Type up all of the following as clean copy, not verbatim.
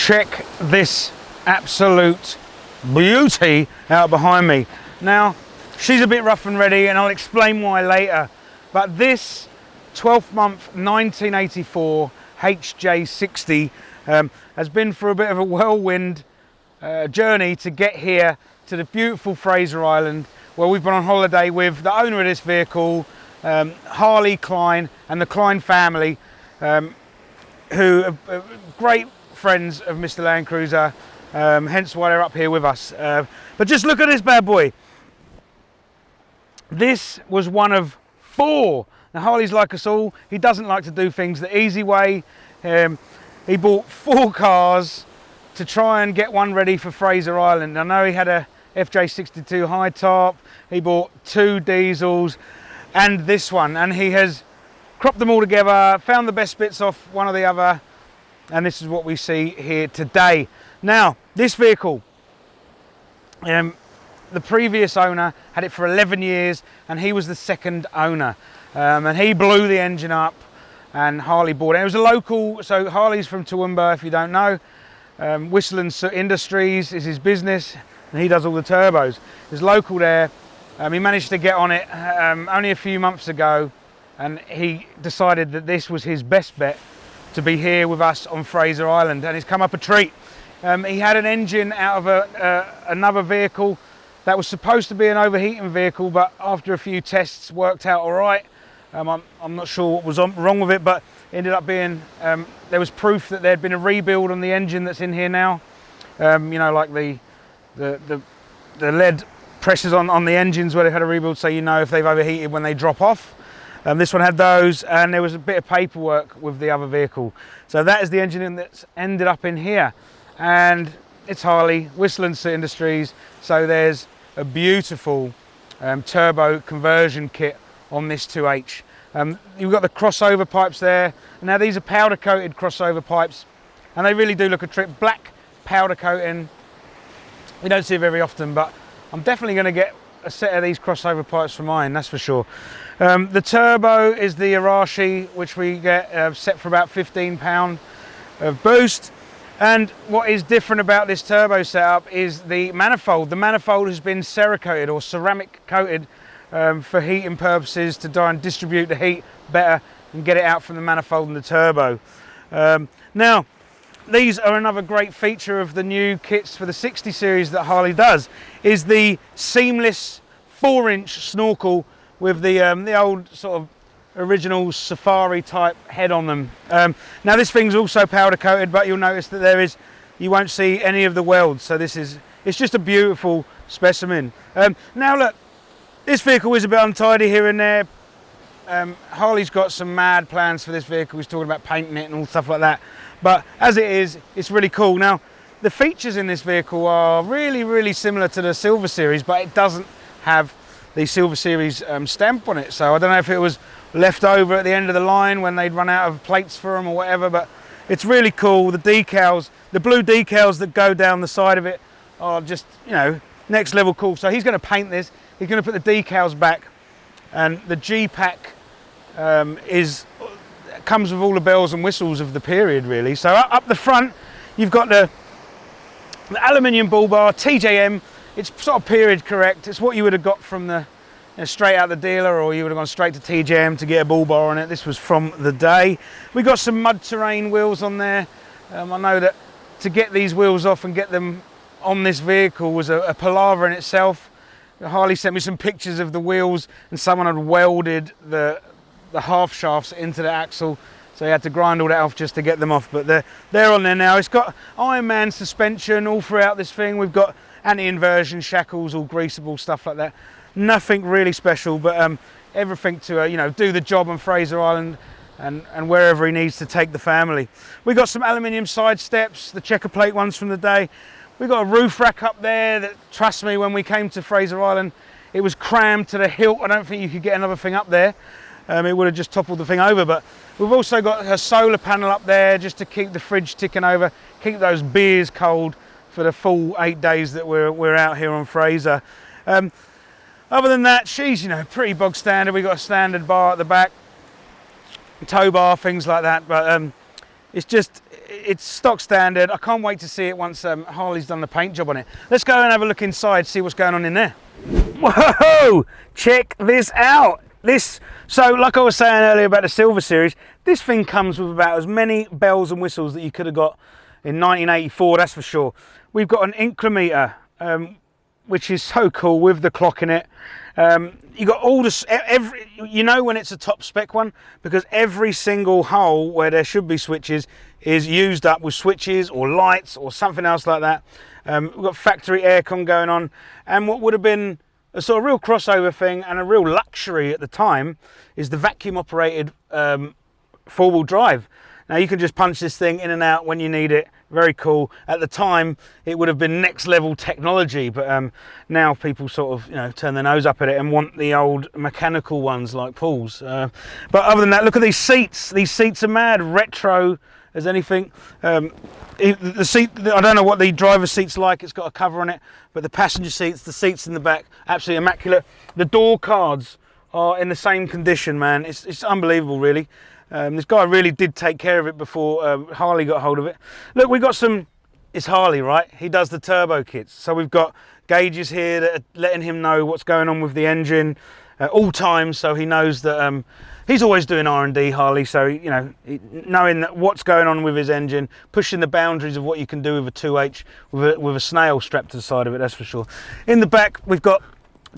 check this absolute beauty out behind me. Now, she's a bit rough and ready, and I'll explain why later, but this 12th month 1984 HJ60 has been for a bit of a whirlwind journey to get here to the beautiful Fraser Island, where we've been on holiday with the owner of this vehicle, Harley Klein, and the Klein family, who are great friends of Mr. Land Cruiser, hence why they're up here with us. But just look at this bad boy. This was one of 4. Now, Harley's like us all. He doesn't like to do things the easy way. He bought 4 cars to try and get one ready for Fraser Island. I know he had a FJ62 high top. He bought 2 diesels and this one, and he has cropped them all together, found the best bits off one or the other, and this is what we see here today. Now, this vehicle, the previous owner had it for 11 years, and he was the second owner. And he blew the engine up, and Harley bought it. It was a local, so Harley's from Toowoomba, if you don't know. Whistle and Soot Industries is his business, and he does all the turbos. He's local there. He managed to get on it only a few months ago, and he decided that this was his best bet to be here with us on Fraser Island, and it's come up a treat. He had an engine out of another vehicle that was supposed to be an overheating vehicle, but after a few tests worked out all right. I'm not sure what was wrong with it, but it ended up being, there was proof that there had been a rebuild on the engine that's in here now. You know, like the lead pressures on the engines where they've had a rebuild, so you know if they've overheated when they drop off. This one had those, and there was a bit of paperwork with the other vehicle. So that is the engine that's ended up in here. And it's Harley, Whistle and Soot Industries, so there's a beautiful turbo conversion kit on this 2H. You've got the crossover pipes there. Now these are powder coated crossover pipes, and they really do look a trip. Black powder coating, we don't see it very often, but I'm definitely going to get a set of these crossover pipes for mine, that's for sure. The turbo is the Arashi, which we get set for about £15 of boost. And what is different about this turbo setup is the manifold. The manifold has been Cerakoted or ceramic coated for heating purposes, to try and distribute the heat better and get it out from the manifold and the turbo. Now, these are another great feature of the new kits for the 60 series that Harley does, is the seamless 4-inch snorkel with the old sort of original safari type head on them. Now this thing's also powder coated, but you'll notice that you won't see any of the welds, so it's just a beautiful specimen. Now look, this vehicle is a bit untidy here and there. Harley's got some mad plans for this vehicle. He's talking about painting it and all stuff like that, but as it is, it's really cool. Now the features in this vehicle are really, really similar to the Silver Series, but it doesn't have the Silver Series stamp on it, so I don't know if it was left over at the end of the line when they'd run out of plates for them or whatever, but it's really cool. The decals, the blue decals that go down the side of it, are just, you know, next level cool. So he's going to paint this, he's going to put the decals back, and the G-Pack comes with all the bells and whistles of the period, really. So up the front you've got the aluminium bull bar, TJM. It's sort of period correct. It's what you would have got from the straight out the dealer, or you would have gone straight to TJM to get a bull bar on it. This was from the day. We got some mud terrain wheels on there. I know that to get these wheels off and get them on this vehicle was a palaver in itself. Harley sent me some pictures of the wheels, and someone had welded the half shafts into the axle, so he had to grind all that off just to get them off, but they're on there now. It's got Iron Man suspension all throughout this thing. We've got anti-inversion shackles, all greasable, stuff like that. Nothing really special, but everything to you know, do the job on Fraser Island and wherever he needs to take the family. We got some aluminium side steps, the checker plate ones from the day. We got a roof rack up there that, trust me, when we came to Fraser Island, it was crammed to the hilt. I don't think you could get another thing up there. It would have just toppled the thing over. But we've also got a solar panel up there just to keep the fridge ticking over, keep those beers cold for the full 8 days that we're out here on Fraser. Other than that, she's, you know, pretty bog standard. We've got a standard bar at the back, tow bar, things like that. But it's just, it's stock standard. I can't wait to see it once Harley's done the paint job on it. Let's go and have a look inside, see what's going on in there. Whoa, check this out. So like I was saying earlier about the Silver Series, this thing comes with about as many bells and whistles that you could have got in 1984, that's for sure. We've got an incrometer, which is so cool with the clock in it. You got all the, you know when it's a top spec one, because every single hole where there should be switches is used up with switches or lights or something else like that. We've got factory aircon going on, and what would have been a sort of real crossover thing and a real luxury at the time is the vacuum operated four-wheel drive. Now you can just punch this thing in and out when you need it. Very cool. At the time it would have been next level technology, but now people sort of, you know, turn their nose up at it and want the old mechanical ones like Paul's. But other than that, look at these seats. These seats are mad, retro as anything. The seat, I don't know what the driver's seat's like, it's got a cover on it, but the passenger seats, the seats in the back, absolutely immaculate. The door cards are in the same condition, man. It's unbelievable, really. This guy really did take care of it before Harley got hold of it. Look, we've got some, it's Harley, right? He does the turbo kits. So we've got gauges here that are letting him know what's going on with the engine all times, so he knows that he's always doing R&D, Harley, so, you know, knowing that what's going on with his engine, pushing the boundaries of what you can do with a 2H, with a snail strapped to the side of it, that's for sure. In the back, we've got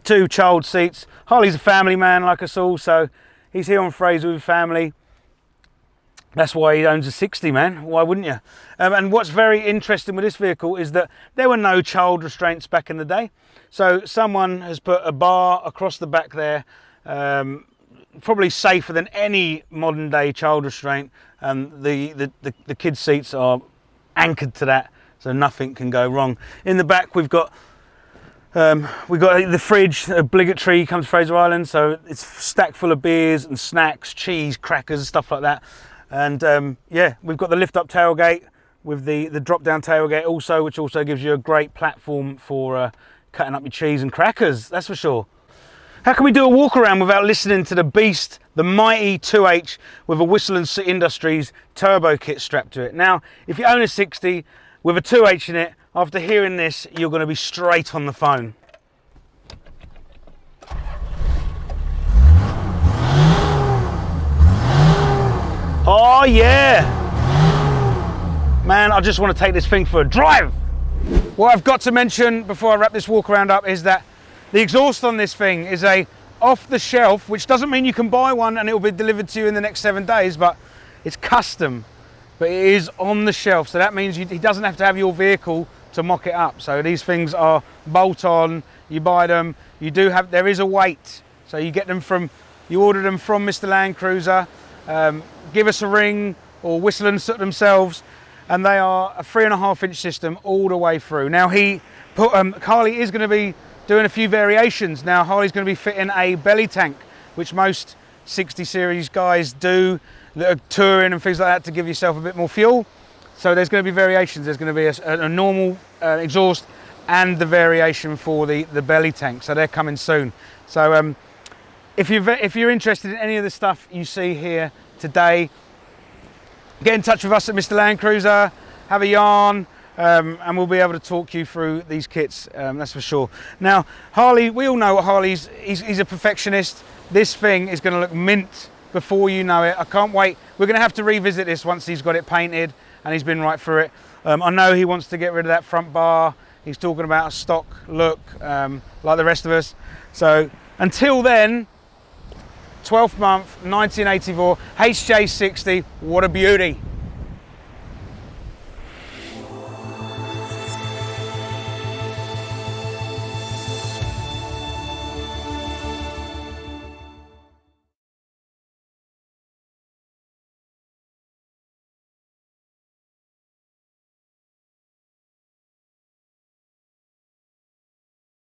two child seats. Harley's a family man like us all, so he's here on Fraser with family. That's why he owns a 60, man. Why wouldn't you? And what's very interesting with this vehicle is that there were no child restraints back in the day. So someone has put a bar across the back there, probably safer than any modern day child restraint. The kids' seats are anchored to that, so nothing can go wrong. In the back we've got the fridge, obligatory, comes to Fraser Island, so it's stacked full of beers and snacks, cheese, crackers, stuff like that. And yeah, we've got the lift up tailgate with the drop down tailgate also, which also gives you a great platform for cutting up your cheese and crackers, that's for sure. How can we do a walk around without listening to the beast, the mighty 2H with a Whistle and Industries turbo kit strapped to it? Now, if you own a 60 with a 2H in it, after hearing this, you're going to be straight on the phone. Oh yeah! Man, I just want to take this thing for a drive! What I've got to mention before I wrap this walk around up is that the exhaust on this thing is a off the shelf, which doesn't mean you can buy one and it will be delivered to you in the next 7 days, but it's custom. But it is on the shelf, so that means he doesn't have to have your vehicle to mock it up. So these things are bolt on, you buy them, there is a weight. So you get them you order them from Mr. Land Cruiser, give us a ring or Whistle and Soot themselves, and they are a 3.5-inch system all the way through. Now Harley is going to be doing a few variations. Now Harley's going to be fitting a belly tank, which most 60 series guys do that are touring and things like that to give yourself a bit more fuel. So there's going to be variations. There's going to be a normal exhaust and the variation for the belly tank. So they're coming soon. So if you're interested in any of the stuff you see here today, get in touch with us at Mr. Land Cruiser, have a yarn, and we'll be able to talk you through these kits, that's for sure. Now, Harley, we all know what Harley's, he's a perfectionist. This thing is going to look mint before you know it. I can't wait. We're going to have to revisit this once he's got it painted and he's been right through it. I know he wants to get rid of that front bar. He's talking about a stock look, like the rest of us. So until then, 12th month, 1984, HJ60, what a beauty.